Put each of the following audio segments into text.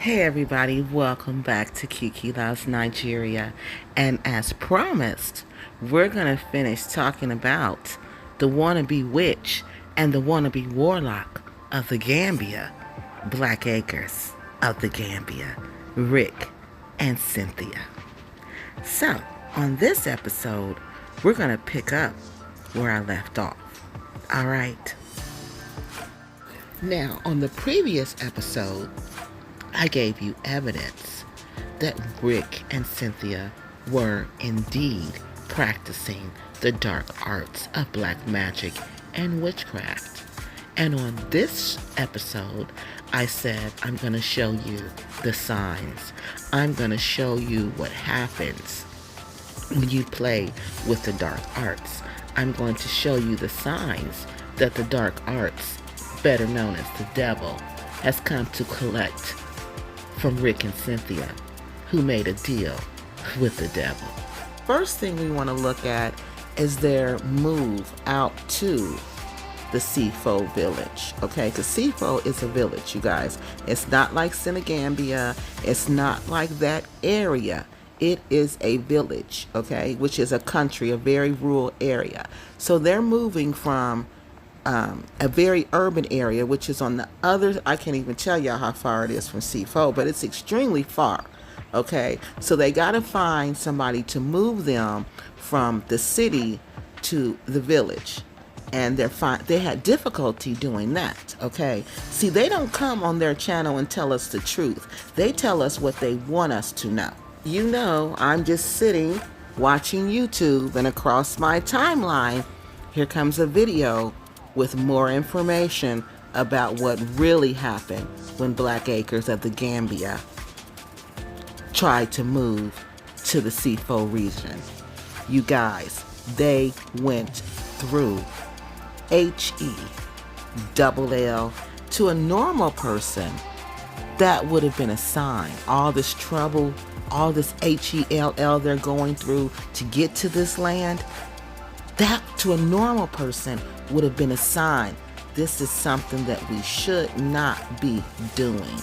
Hey everybody, welcome back to Kiki Loves Nigeria. And as promised, we're going to finish talking about the wannabe witch and the wannabe warlock of the Gambia, Black Acres of the Gambia, Rick and Cynthia. So, on this episode, we're going to pick up where I left off. All right. Now, on the previous episode, I gave you evidence that Rick and Cynthia were indeed practicing the dark arts of black magic and witchcraft. And on this episode, I said I'm going to show you the signs. I'm going to show you what happens when you play with the dark arts. I'm going to show you the signs that the dark arts, better known as the devil, has come to collect from Rick and Cynthia, who made a deal with the devil. First thing we want to look at is their move out to the Sifo village, okay? Because Sifo is a village, you guys. It's not like Senegambia. It's not like that area. It is a village, okay? Which is a country, a very rural area. So they're moving from a very urban area, which is on the other, I can't even tell y'all how far it is from Sifo, but it's extremely far, okay? So they got to find somebody to move them from the city to the village. And they had difficulty doing that, okay? See, they don't come on their channel and tell us the truth. They tell us what they want us to know. You know, I'm just sitting watching YouTube, and across my timeline, here comes a video with more information about what really happened when Black Acres of the Gambia tried to move to the Sifo region. You guys, they went through H-E-double-L. To a normal person, that would have been a sign. All this trouble, all this H-E-L-L they're going through to get to this land, that to a normal person would have been a sign. This is something that we should not be doing.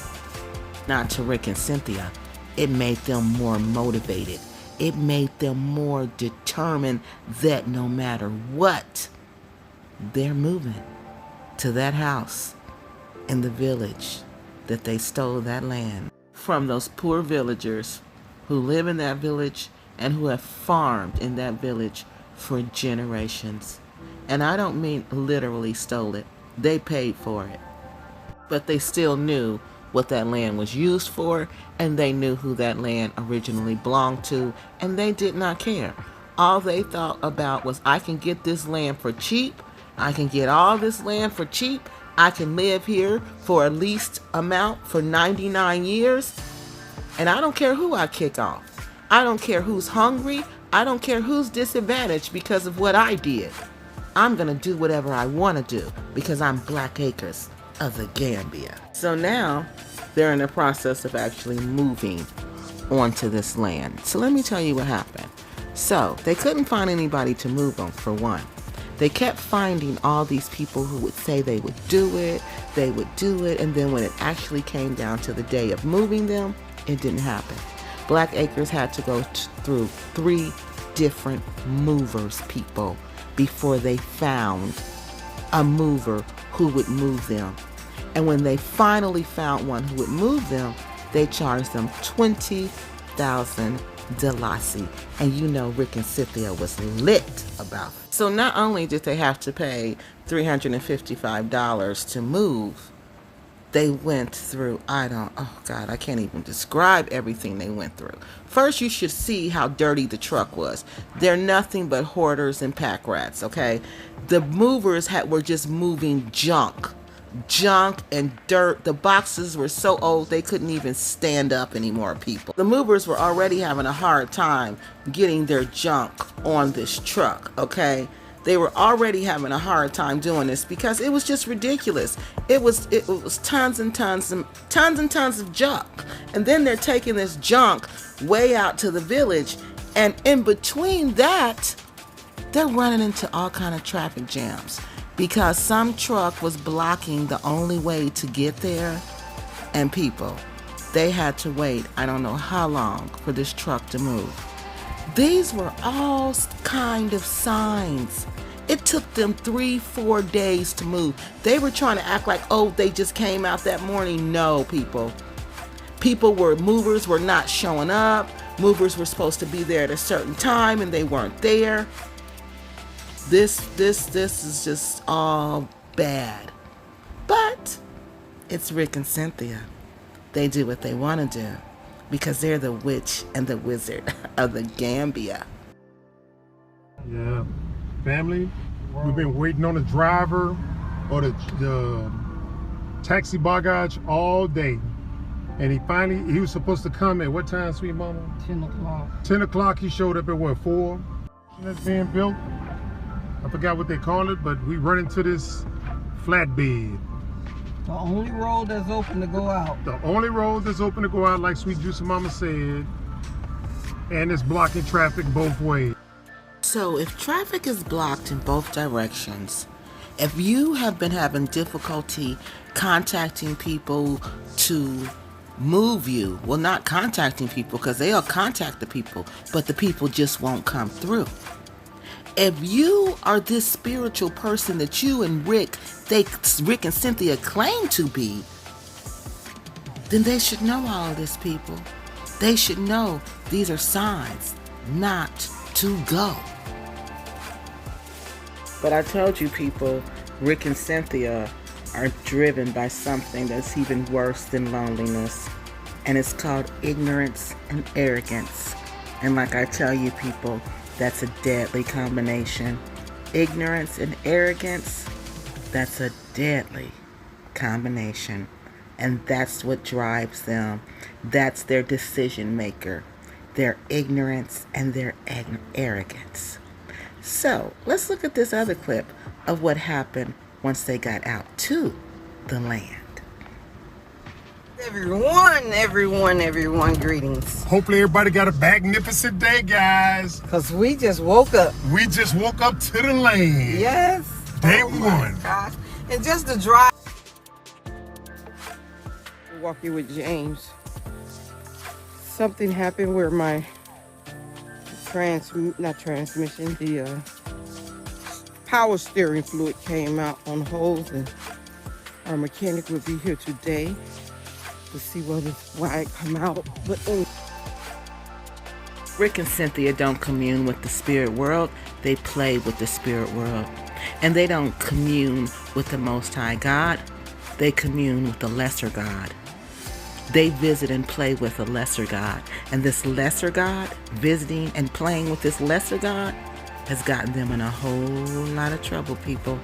Not to Rick and Cynthia. It made them more motivated. It made them more determined that no matter what, they're moving to that house in the village that they stole that land from those poor villagers who live in that village and who have farmed in that village for generations. And I don't mean literally stole it. They paid for it. But they still knew what that land was used for, and they knew who that land originally belonged to, and they did not care. All they thought about was, I can get this land for cheap. I can get all this land for cheap. I can live here for a least amount for 99 years. And I don't care who I kick off. I don't care who's hungry. I don't care who's disadvantaged because of what I did. I'm going to do whatever I want to do because I'm Black Acres of the Gambia. So now they're in the process of actually moving onto this land. So let me tell you what happened. So they couldn't find anybody to move them, for one. They kept finding all these people who would say they would do it, and then when it actually came down to the day of moving them, it didn't happen. Black Acres had to go through 3 different movers, people, before they found a mover who would move them. And when they finally found one who would move them, they charged them 20,000 Dalasi. And you know Rick and Cynthia was lit about it. So not only did they have to pay $355 to move, they went through, I can't even describe everything they went through. First, you should see how dirty the truck was. They're nothing but hoarders and pack rats, okay? The movers were just moving junk and dirt. The boxes were so old they couldn't even stand up anymore, people. The movers were already having a hard time getting their junk on this truck, okay? They were already having a hard time doing this because it was just ridiculous. It was tons and tons of junk. And then they're taking this junk way out to the village, and in between that, they're running into all kind of traffic jams because some truck was blocking the only way to get there. And people, They had to wait, I don't know how long, for this truck to move. These were all kind of signs. It took them 3-4 days to move. They were trying to act like, oh, they just came out that morning. No, people. Movers were not showing up. Movers were supposed to be there at a certain time and they weren't there. This is just all bad. But it's Rick and Cynthia. They do what they want to do because they're the witch and the wizard of the Gambia. Yeah, family, we've been waiting on the driver or the taxi bagage all day. And he was supposed to come at what time, sweet mama? 10 o'clock. 10 o'clock, he showed up at what, 4? That's being built. I forgot what they call it, but we run into this flatbed. The only road that's open to go out. The only road that's open to go out, like Sweet Juicy Mama said, and it's blocking traffic both ways. So if traffic is blocked in both directions, if you have been having difficulty contacting people to move you, well, not contacting people because they'll contact the people, but the people just won't come through. If you are this spiritual person that you and Rick and Cynthia claim to be, then they should know all of this, people. They should know these are signs not to go. But I told you, people, Rick and Cynthia are driven by something that's even worse than loneliness. And it's called ignorance and arrogance. And like I tell you, people, that's a deadly combination. Ignorance and arrogance, that's a deadly combination. And that's what drives them. That's their decision maker. Their ignorance and their arrogance. So let's look at this other clip of what happened once they got out to the land. Everyone, greetings. Hopefully everybody got a magnificent day, guys. Because we just woke up. We just woke up to the land. Yes. Day one. Gosh. And just the drive. Walking with James. Something happened where my the power steering fluid came out on holes, and our mechanic will be here today to see why it come out. But Rick and Cynthia don't commune with the spirit world. They play with the spirit world. And they don't commune with the Most High God. They commune with the lesser God. They visit and play with a lesser God. And this lesser God, visiting and playing with this lesser God, has gotten them in a whole lot of trouble, people.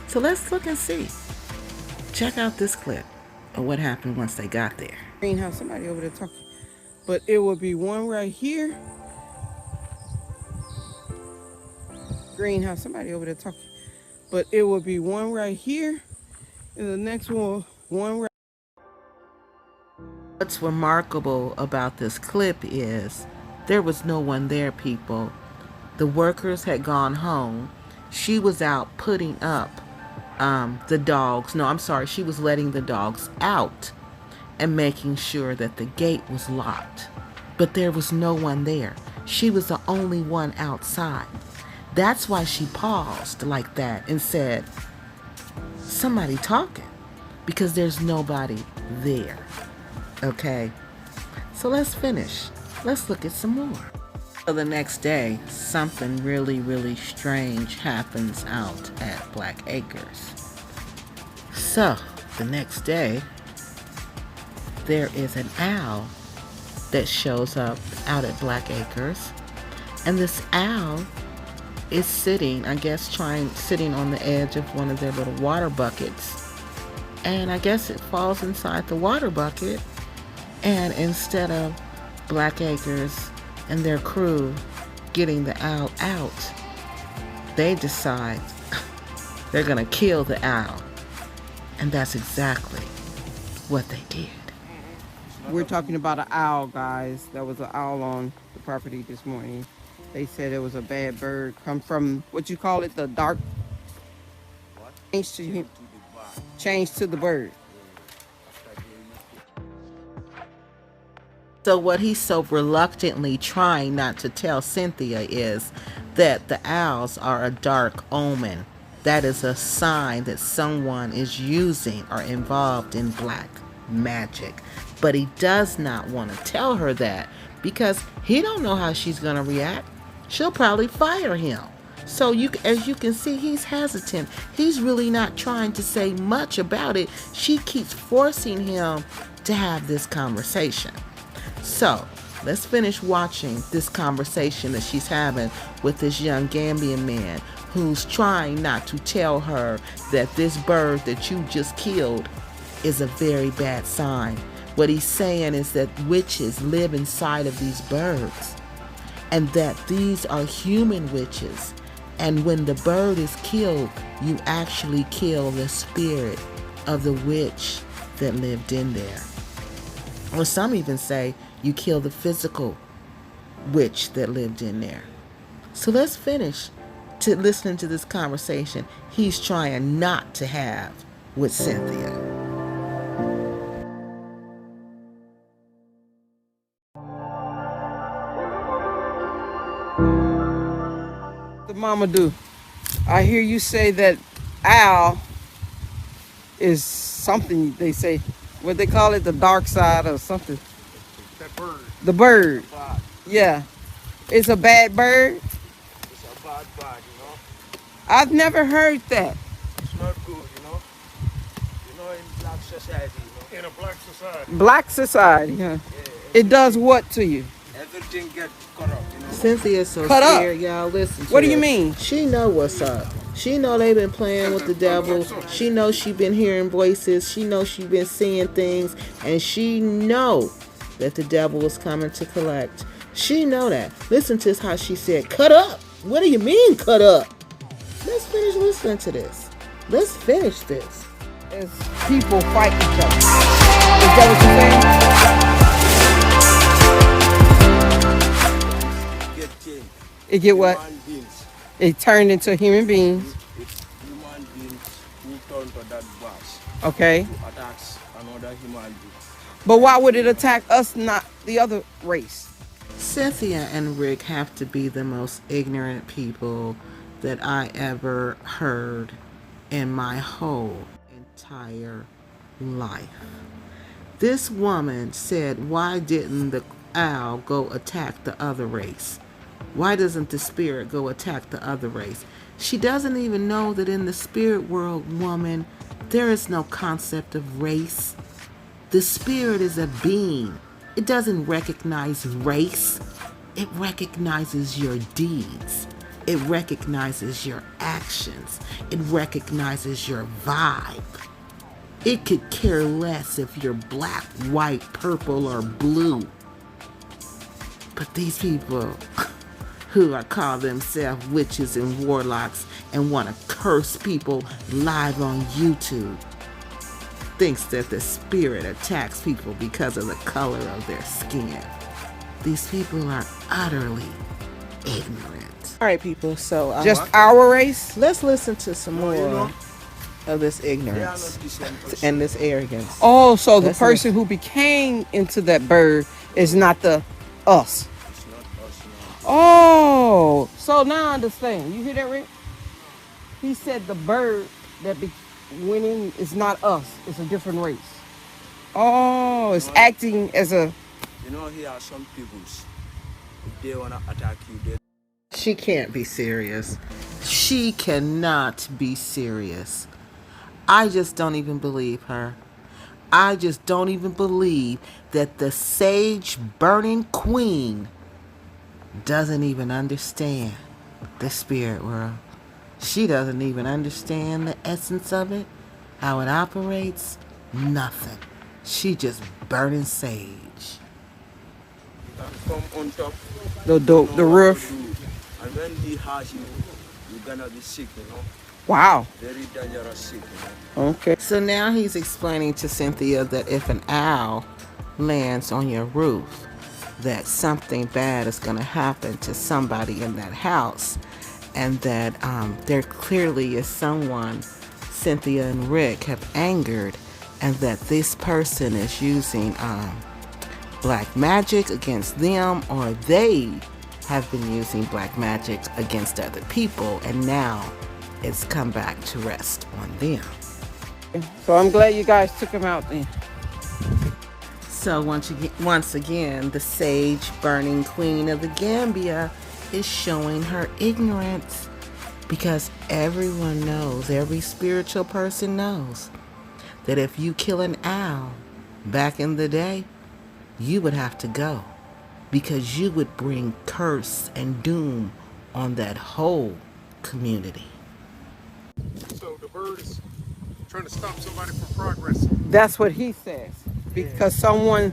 So let's look and see. Check out this clip of what happened once they got there. Greenhouse, somebody over there talking. But it will be one right here. Greenhouse, somebody over there talking. But it will be one right here. And the next one right. What's remarkable about this clip is there was no one there, people. The workers had gone home. She was out putting up the dogs. No, I'm sorry. She was letting the dogs out and making sure that the gate was locked. But there was no one there. She was the only one outside. That's why she paused like that and said, somebody talking, because there's nobody there. Okay, so let's finish. Let's look at some more. So the next day, something really, really strange happens out at Black Acres. So the next day, there is an owl that shows up out at Black Acres. And this owl is sitting, I guess, sitting on the edge of one of their little water buckets. And I guess it falls inside the water bucket. And instead of Black Acres and their crew getting the owl out, they decide they're going to kill the owl. And that's exactly what they did. We're talking about an owl, guys. There was an owl on the property this morning. They said it was a bad bird. Come from, what you call it, the dark? Change to the bird. So what he's so reluctantly trying not to tell Cynthia is that the owls are a dark omen. That is a sign that someone is using or involved in black magic. But he does not want to tell her that because he don't know how she's going to react. She'll probably fire him. So as you can see, he's hesitant. He's really not trying to say much about it. She keeps forcing him to have this conversation. So let's finish watching this conversation that she's having with this young Gambian man who's trying not to tell her that this bird that you just killed is a very bad sign. What he's saying is that witches live inside of these birds and that these are human witches. And when the bird is killed, you actually kill the spirit of the witch that lived in there. Or some even say you kill the physical witch that lived in there. So let's finish to listening to this conversation he's trying not to have with Cynthia. The mama do. I hear you say that owl is something they say, what they call it, the dark side or something. That bird. The bird. Bad. Yeah. It's a bad bird. It's a bad bad, you know. I've never heard that. It's not good, you know. You know, in black society, you know. In a black society. Black society, huh? It does what to you? Everything get corrupt, you know. Cynthia's so Cut up. scared, y'all. Listen to What do you this. mean? She know what's up. She know they been playing with the devil. She know she been hearing voices. She know she been seeing things. And she know that the devil is coming to collect. She know that. Listen to how she said, cut up. What do you mean, cut up? Let's finish listening to this. Let's finish this. As people fight each other. Is that what you're saying? Get changed. It get what? Human beings. It turned into human beings. It's human beings who turn to that boss Okay. to attack another human being. But why would it attack us, not the other race? Cynthia and Rick have to be the most ignorant people that I ever heard in my whole entire life. This woman said, why didn't the owl go attack the other race? Why doesn't the spirit go attack the other race? She doesn't even know that in the spirit world, woman, there is no concept of race. The spirit is a being. It doesn't recognize race. It recognizes your deeds. It recognizes your actions. It recognizes your vibe. It could care less if you're black, white, purple, or blue. But these people who are call themselves witches and warlocks and want to curse people live on YouTube thinks that the spirit attacks people because of the color of their skin. These people are utterly ignorant. All right, people, so Just our race? let's listen to some more you know, of this they are ignorance not the same person. and this arrogance. Oh, so the That's person who became into that bird is not the us. It's not us, you know. Oh, so now I understand. You hear that, Rick? He said the bird that went in is not us. It's a different race. Oh, it's acting as a... You know, here are some peoples. If they wanna attack you, they She can't be serious. She cannot be serious. I just don't even believe her. I just don't even believe that the sage burning queen doesn't even understand the spirit world. She doesn't even understand the essence of it, how it operates, nothing. She just burning sage. can come on top. The you know the what roof. to do. And when he has you, you're gonna be sick, you know. Wow. Very dangerous sick, you know. Okay. So now he's explaining to Cynthia that if an owl lands on your roof, that something bad is going to happen to somebody in that house, and that there clearly is someone Cynthia and Rick have angered, and that this person is using black magic against them, or they have been using black magic against other people, and now it's come back to rest on them. So I'm glad you guys took him out then. So once again, the sage burning queen of the Gambia is showing her ignorance, because everyone knows, every spiritual person knows, that if you kill an owl back in the day, you would have to go, because you would bring curse and doom on that whole community. So the bird is trying to stop somebody from progressing. That's what he says. Because someone,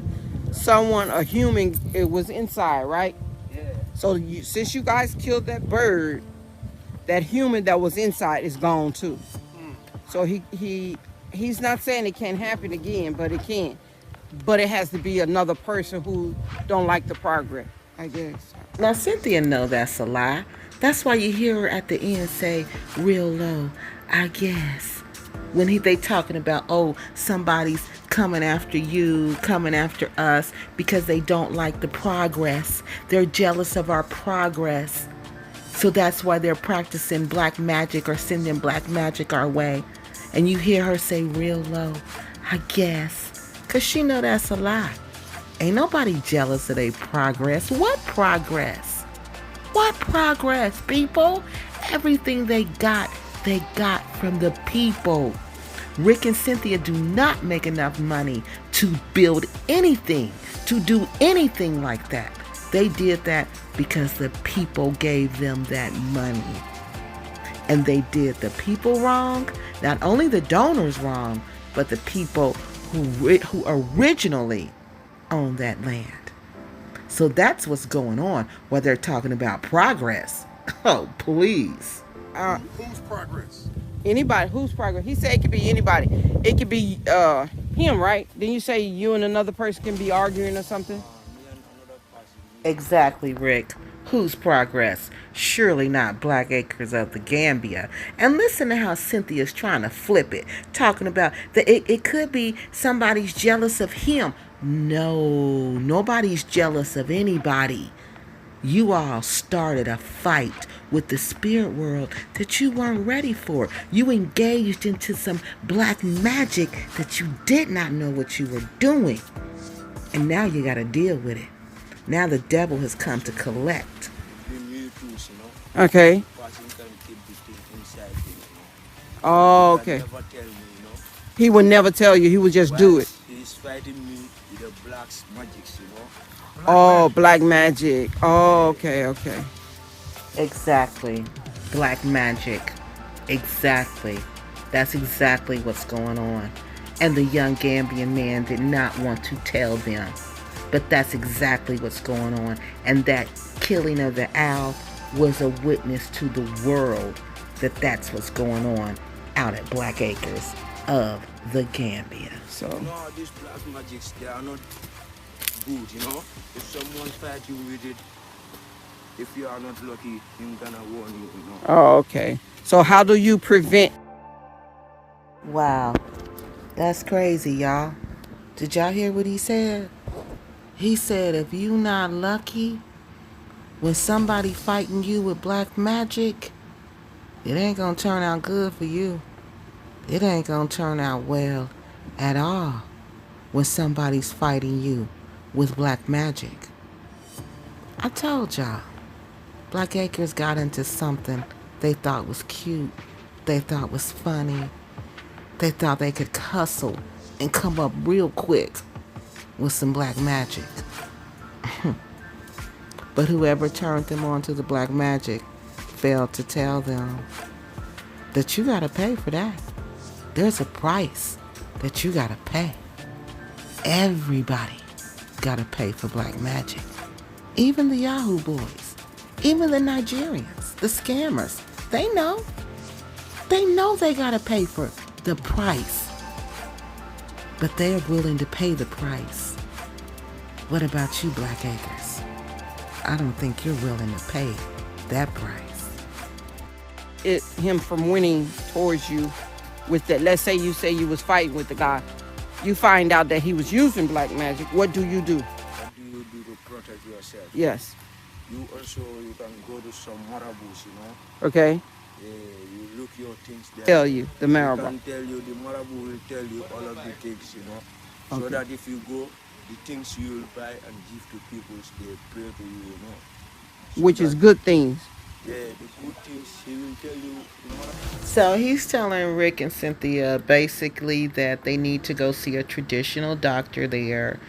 a human, it was inside, right? Yeah. So since you guys killed that bird, that human that was inside is gone too. So he's not saying it can't happen again, but it can. But it has to be another person who don't like the progress, I guess. Now Cynthia know that's a lie. That's why you hear her at the end say real low, I guess. When they talking about, oh, somebody's coming after you, coming after us because they don't like the progress. They're jealous of our progress. So that's why they're practicing black magic or sending black magic our way. And you hear her say real low, I guess. Because she know that's a lie. Ain't nobody jealous of their progress. What progress? What progress, people? Everything they got from the people. Rick and Cynthia do not make enough money to build anything, to do anything like that. They did that because the people gave them that money. And they did the people wrong, not only the donors wrong, but the people who originally owned that land. So that's what's going on while they're talking about progress. Oh, please. Whose progress? Anybody, whose progress? He said it could be anybody. It could be him, right? Then you say you and another person can be arguing or something? Me and another person. Exactly, Rick. Whose progress? Surely not Black Acres of the Gambia. And listen to how Cynthia's trying to flip it, talking about that it could be somebody's jealous of him. No, nobody's jealous of anybody. You all started a fight with the spirit world that you weren't ready for. You engaged into some black magic that you did not know what you were doing. And now you got to deal with it. Now the devil has come to collect. Okay. Person can keep the thing inside him, Oh, He can okay. never tell me, He would never tell you. He would just do it. He's fighting me with the black magics, Oh, black magic. Oh, okay, okay. Exactly. Black magic. Exactly. That's exactly what's going on. And the young Gambian man did not want to tell them. But that's exactly what's going on. And that killing of the owl was a witness to the world that that's what's going on out at Black Acres of the Gambia. So, These black magics, they are not good, If someone fight you with it, if you are not lucky, he's gonna warn you, oh, okay. So how do you prevent? Wow. That's crazy, y'all. Did y'all hear what he said? He said if you not lucky, when somebody fighting you with black magic, it ain't gonna turn out good for you. It ain't gonna turn out well at all when somebody's fighting you with black magic. I told y'all, Black Acres got into something they thought was cute. They thought was funny. They thought they could hustle and come up real quick with some black magic. But whoever turned them on to the black magic failed to tell them that you gotta pay for that. There's a price that you gotta pay. Everybody gotta pay for black magic. Even the Yahoo boys, even the Nigerians, the scammers, they know. They know they gotta pay for the price. But they're willing to pay the price. What about you, Black Acres? I don't think you're willing to pay that price. Him from winning towards you with that. Let's say you was fighting with the guy. You find out that he was using black magic. What do you do? Then protect yourself. Yes. You can go to some marabouts, you know. Okay. You look your things there. Tell you the They marabout. can tell you, the marabout will tell you all of the things, you know. So Okay. that if you go, the things you will buy and give to people, they pray to you, you know. So Which is good things. Yeah, the good things he will tell you. So he's telling Rick and Cynthia basically that they need to go see a traditional doctor there,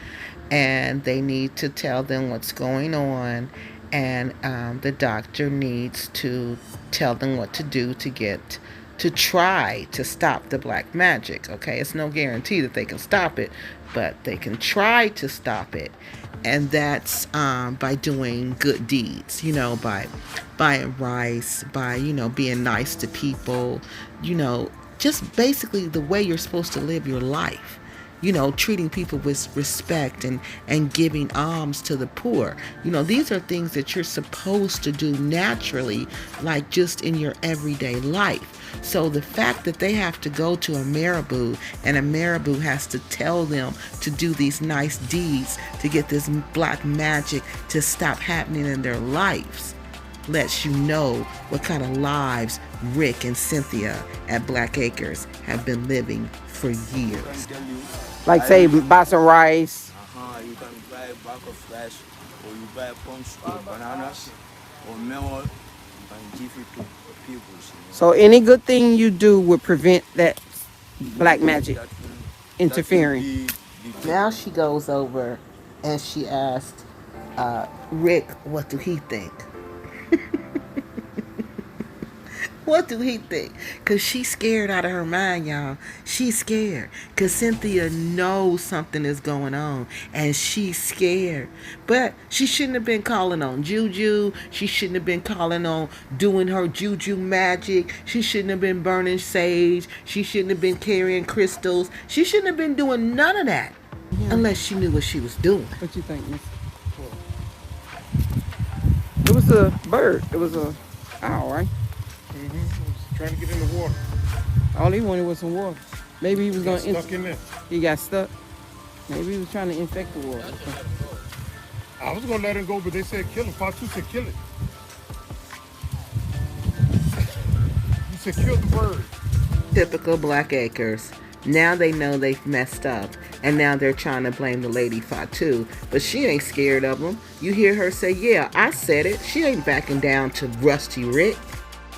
and they need to tell them what's going on, and the doctor needs to tell them what to do to try to stop the black magic. Okay, it's no guarantee that they can stop it, but they can try to stop it, and that's by doing good deeds, by buying rice, by being nice to people, just basically the way you're supposed to live your life, treating people with respect, and giving alms to the poor. These are things that you're supposed to do naturally, like just in your everyday life. So the fact that they have to go to a marabou, and a marabou has to tell them to do these nice deeds to get this black magic to stop happening in their lives, lets you know what kind of lives Rick and Cynthia at Black Acres have been living for years. Like say buy some rice. You can buy a bag of rice, or you buy punch or bananas or melon, you can give it to people. So any good thing you do would prevent that black magic interfering. Now she goes over and she asked Rick, what do he think? What do he think? Because she's scared out of her mind, y'all. She's scared. Because Cynthia knows something is going on. And she's scared. But she shouldn't have been calling on Juju. She shouldn't have been calling on doing her Juju magic. She shouldn't have been burning sage. She shouldn't have been carrying crystals. She shouldn't have been doing none of that. Yeah. Unless she knew what she was doing. What you think, Miss? It was a bird. It was a owl, right? Trying to get in the water. All he wanted was some water. Maybe he was going to stuck in there. He got stuck. Maybe he was trying to infect the water. I was gonna let him go, but they said kill him. Fatu said kill it. You said kill the bird. Typical Black Acres. Now they know they've messed up, and now they're trying to blame the lady Fatu, but she ain't scared of them. You hear her say, yeah, I said it. She ain't backing down to Rusty Rick.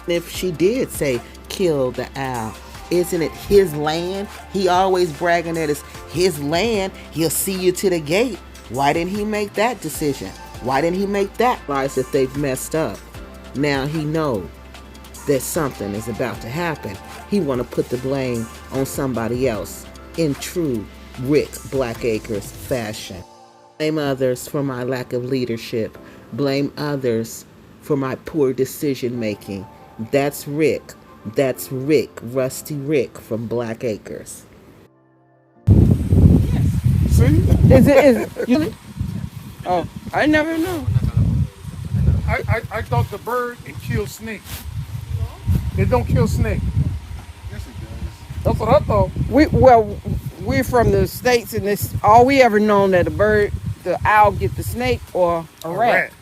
If she did say kill the owl, isn't it his land? He always bragging that it's his land. He'll see you to the gate. Why didn't he make that decision? Why didn't he make that realize that they've messed up? Now he knows that something is about to happen. He want to put the blame on somebody else in true Rick Black Acres fashion. Blame others for my lack of leadership. Blame others for my poor decision making. That's Rick. That's Rick, Rusty Rick from Black Acres. See? You? Oh, I never know. I thought the bird it kills snakes. It don't kill snake. Yes, it does. That's what I thought. We're from the States, and this all we ever known that the owl get the snake or a rat.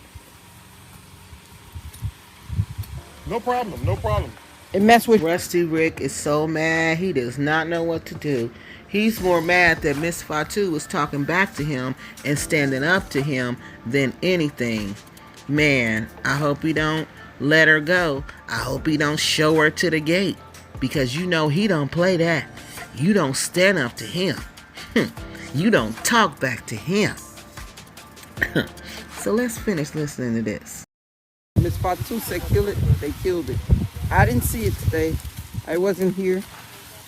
No problem, no problem. It mess with Rusty Rick is so mad he does not know what to do. He's more mad that Miss Fatu was talking back to him and standing up to him than anything. Man, I hope he don't let her go. I hope he don't show her to the gate, because he don't play that. You don't stand up to him. You don't talk back to him. So let's finish listening to this. Miss Fatu said kill it. They killed it. I didn't see it today. I wasn't here.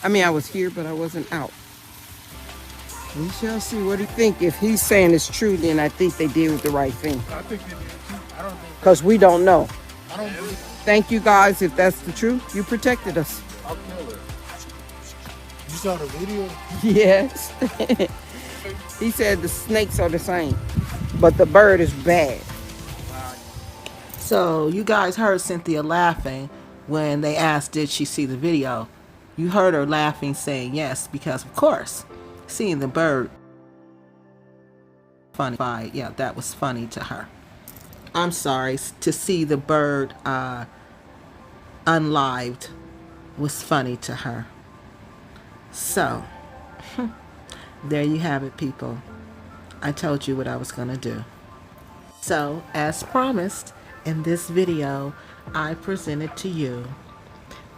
I mean, I was here, but I wasn't out. We shall see what he think. If he's saying it's true, then I think they did the right thing. I think they did too. I don't think. Because we don't know. I don't believe. Thank you guys. If that's the truth, you protected us. I'll kill her. You saw the video? Yes. He said the snakes are the same, but the bird is bad. So you guys heard Cynthia laughing when they asked did she see the video. You heard her laughing saying yes, because of course, seeing the bird funny. Yeah, that was funny to her. I'm sorry, to see the bird unlived was funny to her. So, there you have it, people. I told you what I was going to do. So, as promised, in this video, I presented to you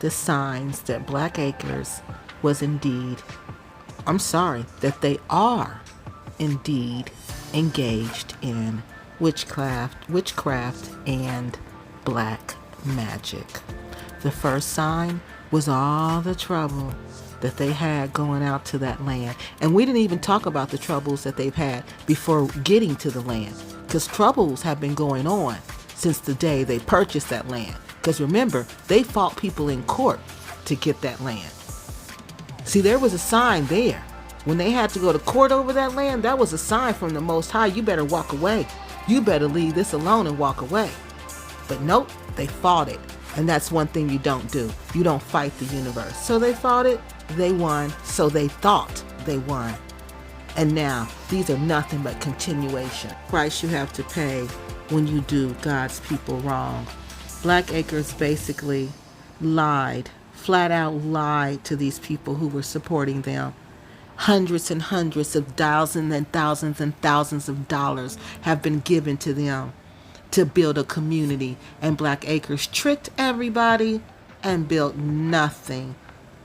the signs that Black Acres was indeed, that they are indeed engaged in witchcraft and black magic. The first sign was all the trouble that they had going out to that land. And we didn't even talk about the troubles that they've had before getting to the land, because troubles have been going on since the day they purchased that land. Because remember, they fought people in court to get that land. See, there was a sign there. When they had to go to court over that land, that was a sign from the Most High. You better walk away. You better leave this alone and walk away. But nope, they fought it. And that's one thing you don't do. You don't fight the universe. So they fought it, they won, so they thought they won. And now, these are nothing but continuation. Price you have to pay when you do God's people wrong. Black Acres basically lied, flat out lied to these people who were supporting them. Hundreds and hundreds of thousands and thousands and thousands of dollars have been given to them to build a community, and Black Acres tricked everybody and built nothing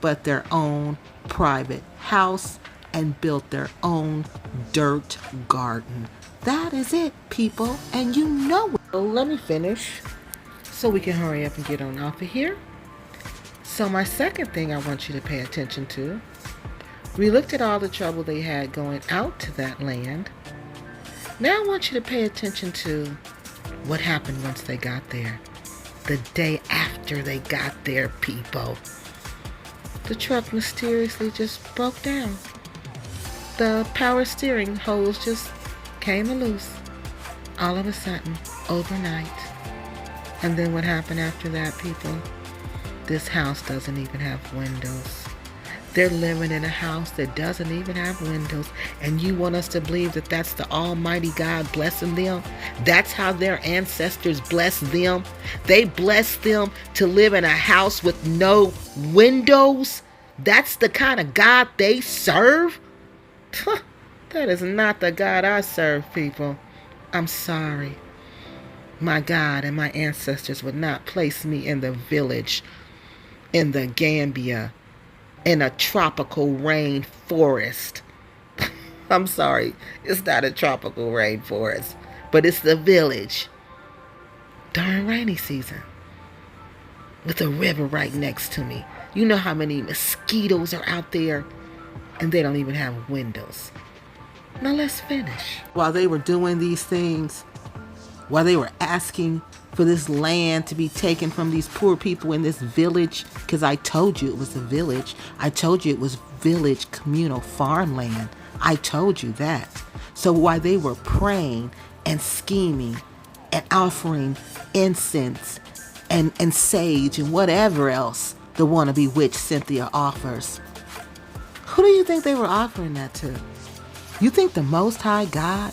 but their own private house and built their own dirt garden. That is it, people, and you know it. So let me finish so we can hurry up and get on off of here. So my second thing I want you to pay attention to, we looked at all the trouble they had going out to that land. Now I want you to pay attention to what happened once they got there. The day after they got there, people. The truck mysteriously just broke down. The power steering hose just came loose all of a sudden, overnight. And then what happened after that, people? This house doesn't even have windows. They're living in a house that doesn't even have windows. And you want us to believe that that's the Almighty God blessing them? That's how their ancestors blessed them? They blessed them to live in a house with no windows? That's the kind of God they serve? That is not the God I serve, people. I'm sorry. My God and my ancestors would not place me in the village, in the Gambia, in a tropical rainforest. I'm sorry, it's not a tropical rainforest, but it's the village during rainy season with a river right next to me. You know how many mosquitoes are out there, and they don't even have windows. Now let's finish. While they were doing these things, while they were asking for this land to be taken from these poor people in this village, because I told you it was a village. I told you it was village communal farmland. I told you that. So while they were praying and scheming and offering incense and sage and whatever else the wannabe witch Cynthia offers, who do you think they were offering that to? You think the Most High God,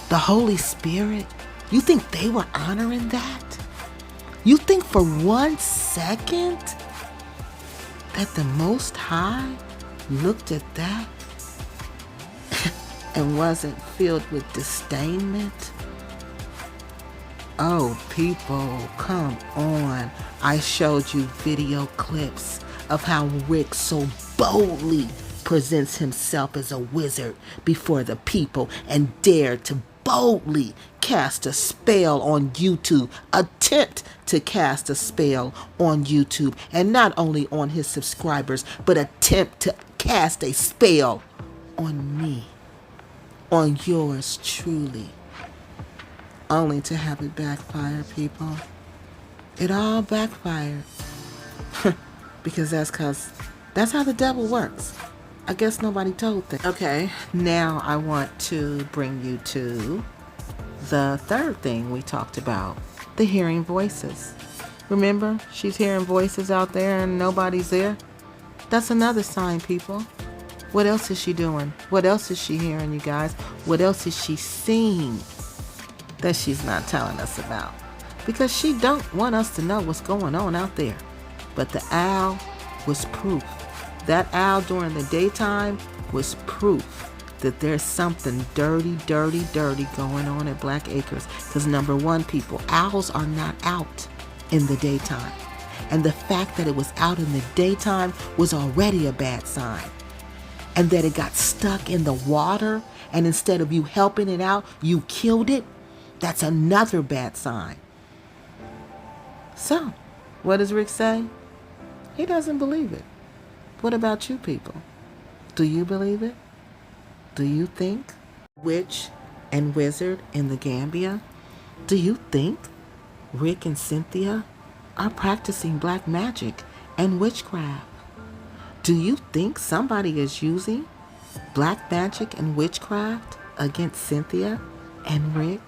the Holy Spirit, you think they were honoring that? You think for 1 second that the Most High looked at that and wasn't filled with disdainment? Oh, people, come on. I showed you video clips of how Rick so boldly presents himself as a wizard before the people and dared to boldly cast a spell on YouTube, attempt to cast a spell on YouTube, and not only on his subscribers, but attempt to cast a spell on me, on yours truly, only to have it backfire, people. It all backfired. Because that's how the devil works. I guess nobody told them. Okay, now I want to bring you to the third thing we talked about, the hearing voices. Remember, she's hearing voices out there and nobody's there? That's another sign, people. What else is she doing? What else is she hearing, you guys? What else is she seeing that she's not telling us about? Because she don't want us to know what's going on out there. But the owl was proof. That owl during the daytime was proof that there's something dirty going on at Black Acres. Because number one, people, owls are not out in the daytime. And the fact that it was out in the daytime was already a bad sign. And that it got stuck in the water, and instead of you helping it out, you killed it, that's another bad sign. So, what does Rick say? He doesn't believe it. What about you people? Do you believe it? Do you think witch and wizard in the Gambia? Do you think Rick and Cynthia are practicing black magic and witchcraft? Do you think somebody is using black magic and witchcraft against Cynthia and Rick?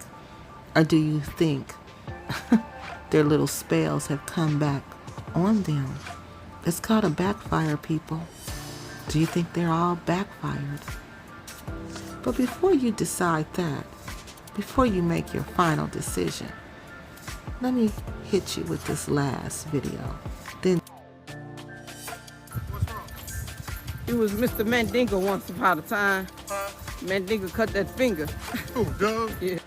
Or do you think their little spells have come back on them? It's called a backfire, people. Do you think they're all backfired? But before you decide that, before you make your final decision, let me hit you with this last video. Then It was Mr. Mandingo once upon a time. Mandingo cut that finger. Oh, Doug? Yeah.